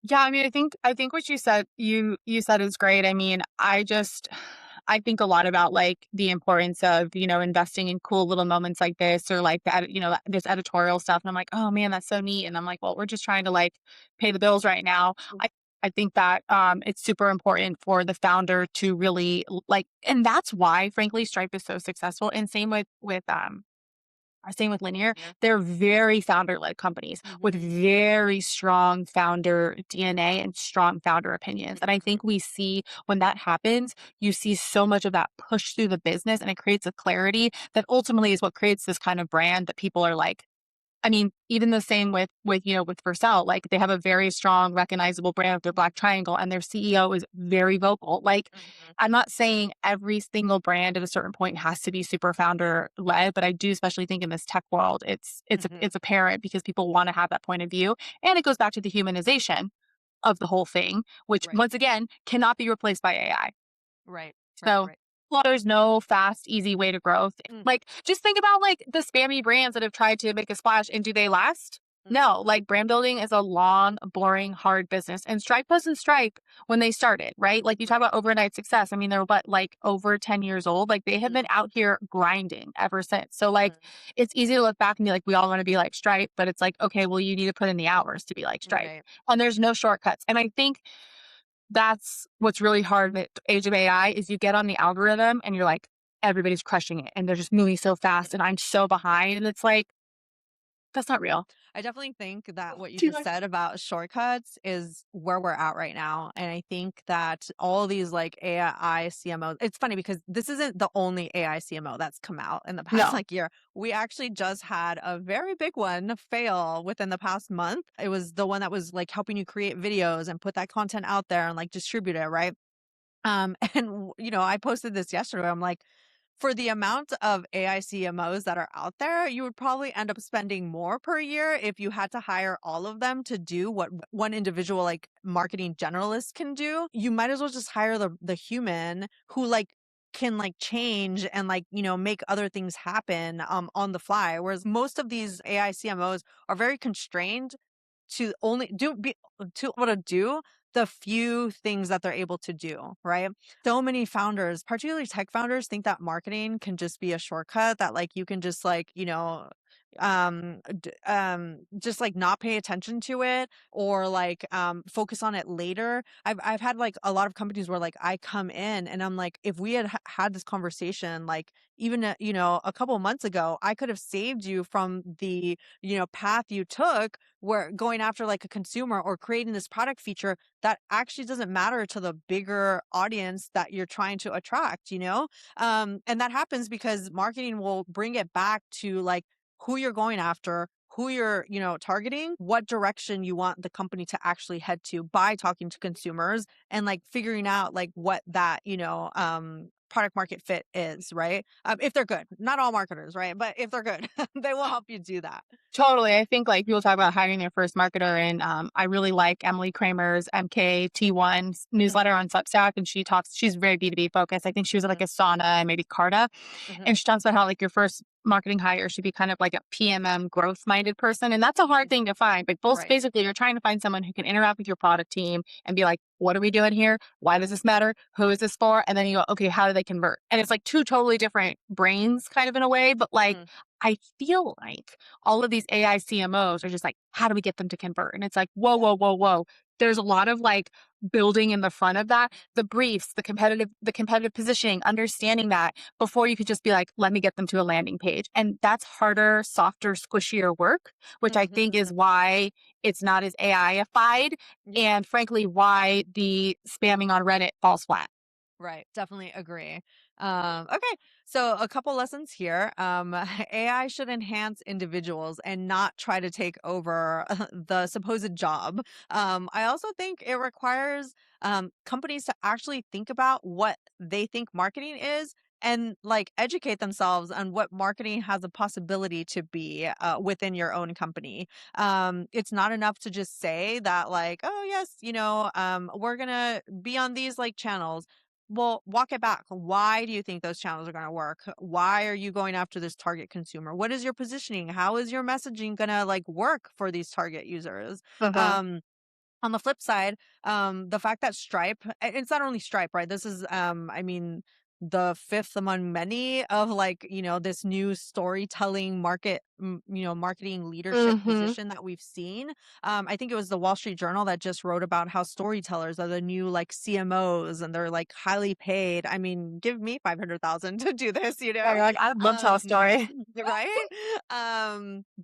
Yeah, I mean, I think what you said is great. I mean, I think a lot about like the importance of, investing in cool little moments like this or like this editorial stuff. And I'm like, oh man, that's so neat. And I'm like, well, we're just trying to like pay the bills right now. I think that it's super important for the founder to really like, and that's why, frankly, Stripe is so successful. And same with Linear. Yeah. They're very founder-led companies with Mhm. very strong founder DNA and strong founder opinions. And I Mhm. think we see when that happens, you see so much of that push through the business and it creates a clarity that ultimately is what creates this kind of brand that people are like, I mean, even the same with Vercel, like they have a very strong, recognizable brand with their black triangle, and their CEO is very vocal. Like, Mhm. I'm not saying every single brand at a certain point has to be super founder led, but I do especially think in this tech world, Mhm. it's apparent because people want to have that point of view, and it goes back to the humanization of the whole thing, which Right. once again cannot be replaced by AI. Right. Right. So, Right. well, there's no fast, easy way to growth. Mm. Like, just think about like the spammy brands that have tried to make a splash and do they last? No, Mhm. like brand building is a long, boring, hard business. And Stripe wasn't Stripe when they started, right? Like you talk Right. about overnight success. I mean, they're what, like over 10 years old? Like they have been Mhm. out here grinding ever since. So like Mhm. it's easy to look back and be like, we all want to be like Stripe, but it's like, okay, well, you need to put in the hours to be like Stripe. Right. And there's no shortcuts. And I think that's what's really hard with age of AI is you get on the algorithm and you're like, everybody's crushing it and they're just moving so fast and I'm so behind. And it's like, that's not real. I definitely think that what you Do you just like said about shortcuts is where we're at right now. And I think that all these like AI CMOs, it's funny because this isn't the only AI CMO that's come out in the past no. like year. We actually just had a very big one fail within the past month. It was the one that was like helping you create videos and put that content out there and like distribute it, right? I posted this yesterday. I'm like, for the amount of AI CMOs that are out there, you would probably end up spending more per year if you had to hire all of them to do what one individual like marketing generalist can do. You might as well just hire the human who like can like change and like, make other things happen on the fly. Whereas most of these AI CMOs are very constrained to only do be to able to do the few things that they're able to do, right? So many founders, particularly tech founders, think that marketing can just be a shortcut that like you can just like, just like not pay attention to it or like focus on it later. I've had like a lot of companies where like I come in and I'm like, if we had had this conversation like even a couple of months ago, I could have saved you from the path you took where going after like a consumer or creating this product feature that actually doesn't matter to the bigger audience that you're trying to attract. And that happens because marketing will bring it back to like who you're going after, who you're targeting, what direction you want the company to actually head to by talking to consumers and like figuring out like what that product market fit is, right? If they're good, not all marketers, right? But if they're good, they will help you do that. Totally. I think like people talk about hiring their first marketer, and I really like Emily Kramer's MKT1 newsletter Mhm, on Substack. And she's very B2B focused. I think she was at like mhm, a Sauna and maybe Carta. mhm, And she talks about how like your first marketing hire should be kind of like a PMM growth minded person. And that's a hard mhm. thing to find. But both Right. basically you're trying to find someone who can interact with your product team and be like, what are we doing here? Why does this matter? Who is this for? And then you go, okay, how do they convert? And it's like two totally different brains kind of in a way. But like Mhm, I feel like all of these AI CMOs are just like, how do we get them to convert? And it's like, whoa, whoa, whoa, whoa. There's a lot of like building in the front of that, the briefs, the competitive positioning, understanding that before you could just be like, let me get them to a landing page. And that's harder, softer, squishier work, which I mhm, think is mhm. why it's not as AI-ified Yeah. and frankly why the spamming on Reddit falls flat. Right, definitely agree. Okay, so a couple lessons here. AI should enhance individuals and not try to take over the supposed job. I also think it requires companies to actually think about what they think marketing is and like educate themselves on what marketing has a possibility to be within your own company. It's not enough to just say that like, oh yes, we're gonna be on these like channels. Well, walk it back. Why do you think those channels are going to work? Why are you going after this target consumer? What is your positioning? How is your messaging going to like work for these target users? Uh-huh. Um, on the flip side, the fact that it's not only Stripe, right? This is, the fifth among many of like, this new storytelling marketing leadership Mm-hmm. position that we've seen. I think it was the Wall Street Journal that just wrote about how storytellers are the new like CMOs and they're like highly paid. I mean, give me 500,000 to do this, Yeah, you're like, I'd love to tell a story. right?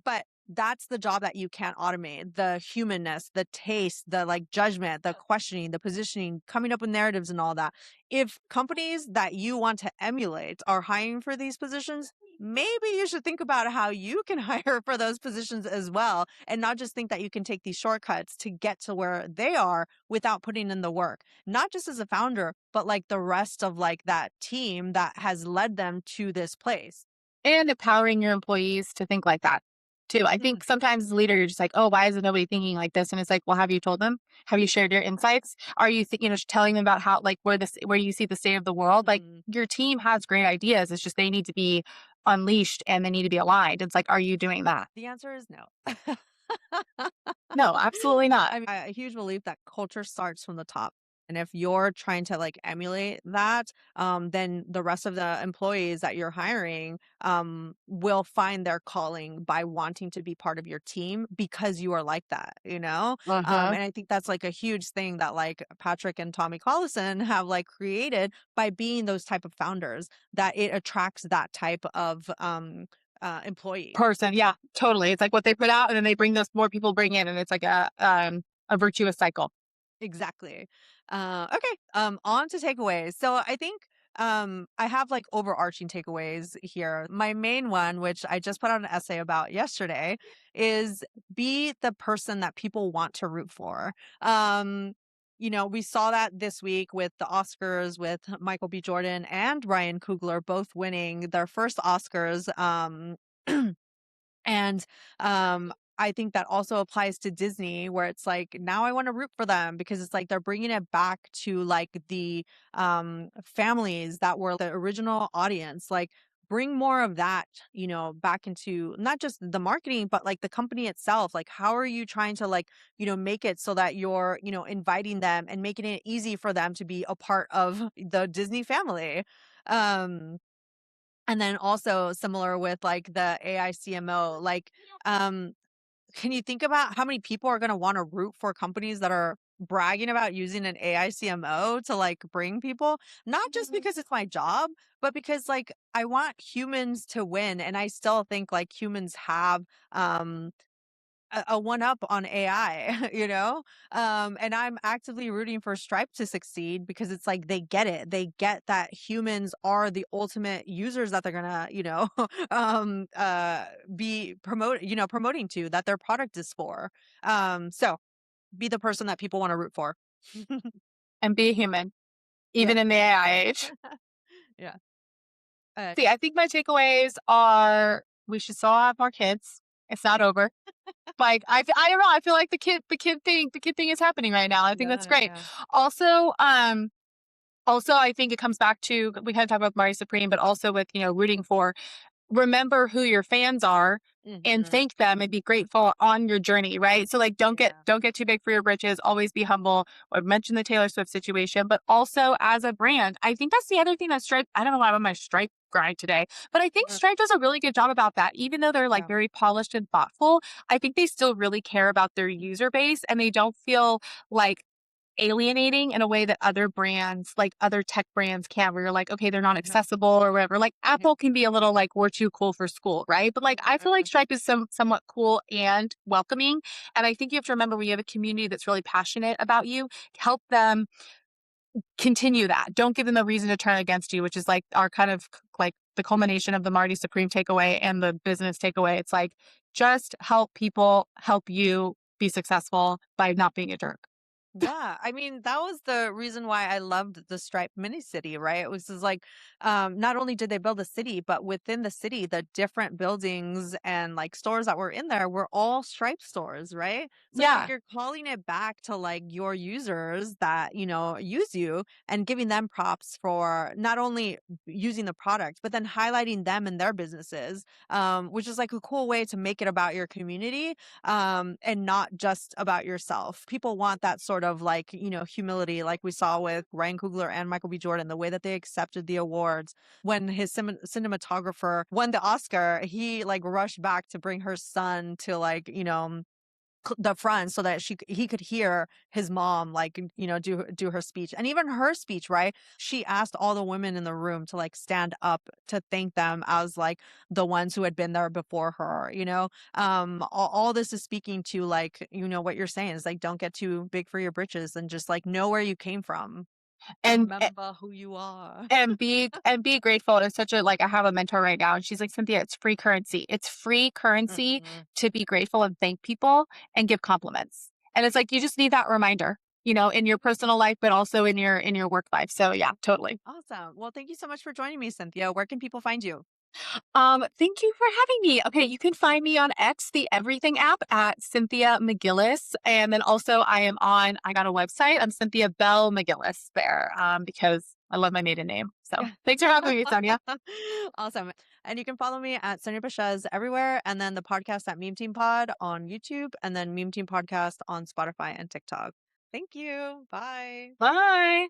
But that's the job that you can't automate. The humanness, the taste, the like judgment, the questioning, the positioning, coming up with narratives and all that. If companies that you want to emulate are hiring for these positions, maybe you should think about how you can hire for those positions as well and not just think that you can take these shortcuts to get to where they are without putting in the work. Not just as a founder, but like the rest of like that team that has led them to this place. And empowering your employees to think like that too. I Mhm, think sometimes as a leader, you're just like, oh, why isn't nobody thinking like this? And it's like, well, have you told them? Have you shared your insights? Are you, telling them about how, like, where you see the state of the world? Like, mhm. your team has great ideas. It's just they need to be unleashed and they need to be aligned. It's like, are you doing that? The answer is no. No, absolutely not. I'm a huge belief that culture starts from the top. And if you're trying to like emulate that, then the rest of the employees that you're hiring will find their calling by wanting to be part of your team because you are like that, you know? Uh-huh. And I think that's like a huge thing that like Patrick and Tommy Collison have like created by being those type of founders, that it attracts that type of employee. Person. Yeah, totally. It's like what they put out and then they bring those more people bring in and it's like a virtuous cycle. Exactly. Okay. On to takeaways. So I think I have like overarching takeaways here. My main one, which I just put out an essay about yesterday, is be the person that people want to root for. We saw that this week with the Oscars with Michael B. Jordan and Ryan Coogler both winning their first Oscars. And I think that also applies to Disney, where it's like now I want to root for them because it's like they're bringing it back to like the families that were the original audience. Like bring more of that, back into not just the marketing, but like the company itself. Like how are you trying to like, make it so that you're, inviting them and making it easy for them to be a part of the Disney family. Um and then also similar with like the AI CMO, like, um, can you think about how many people are going to want to root for companies that are bragging about using an AI CMO to like bring people? Not just because it's my job, but because like I want humans to win. And I still think like humans have, a one up on AI, and I'm actively rooting for Stripe to succeed because it's like they get it. They get that humans are the ultimate users that they're gonna, be promoting to, that their product is for. So be the person that people want to root for. And be a human, Yeah. even in the AI age. Yeah. Uh, See, I think my takeaways are we should still have more kids. It's not over. Like I don't know. I feel like the kid thing is happening right now. I think that's yeah, great. yeah. Also, also I think it comes back to we kind of talk about Mari Supreme, but also with rooting for remember who your fans are and Hmm. thank them and be grateful on your journey, right? So like Yeah. don't get too big for your britches, always be humble. I mentioned the Taylor Swift situation, but also as a brand, I think that's the other thing that Stripe, I don't know why I'm on my Stripe grind today, but I think Uh, Stripe does a really good job about that. Even though they're like yeah. very polished and thoughtful, I think they still really care about their user base and they don't feel like alienating in a way that other brands, like other tech brands can, where you're like, okay, they're not Uh-huh. accessible or whatever. Like Apple can be a little like, we're too cool for school, right? But like, I feel like Stripe is somewhat cool and welcoming. And I think you have to remember when you have a community that's really passionate about you, help them continue that. Don't give them a reason to turn against you, which is like our kind of like the culmination of the Marty Supreme takeaway and the business takeaway. It's like, just help people help you be successful by not being a jerk. Yeah, I mean, that was the reason why I loved the Stripe mini city, right? It was just like, not only did they build a city, but within the city, the different buildings and like stores that were in there were all Stripe stores, right? So it's like Yeah. you're calling it back to like your users that, use you and giving them props for not only using the product, but then highlighting them and their businesses, which is like a cool way to make it about your community, and not just about yourself. People want that sort of like, humility, like we saw with Ryan Coogler and Michael B. Jordan, the way that they accepted the awards. When his cinematographer won the Oscar, he like rushed back to bring her son to like, the front so that he could hear his mom like do her speech, and even her speech, right? She asked all the women in the room to like stand up to thank them as like the ones who had been there before her, all this is speaking to like, what you're saying is like don't get too big for your britches and just like know where you came from. And Remember who you are. and be grateful. It's such a like I have a mentor right now and she's like, Cynthia, it's free currency. It's free currency Mhm. to be grateful and thank people and give compliments. And it's like you just need that reminder, in your personal life, but also in your work life. So yeah, totally. Awesome. Well, thank you so much for joining me, Cynthia. Where can people find you? Thank you for having me. Okay, you can find me on X, the Everything app at Cynthia McGillis. And then also I got a website. I'm Cynthia Bell McGillis there, because I love my maiden name. So thanks for having me, Sonia. Awesome. And you can follow me at Sonia Bashez everywhere. And then the podcast at Meme Team Pod on YouTube, and then Meme Team Podcast on Spotify and TikTok. Thank you. Bye. Bye.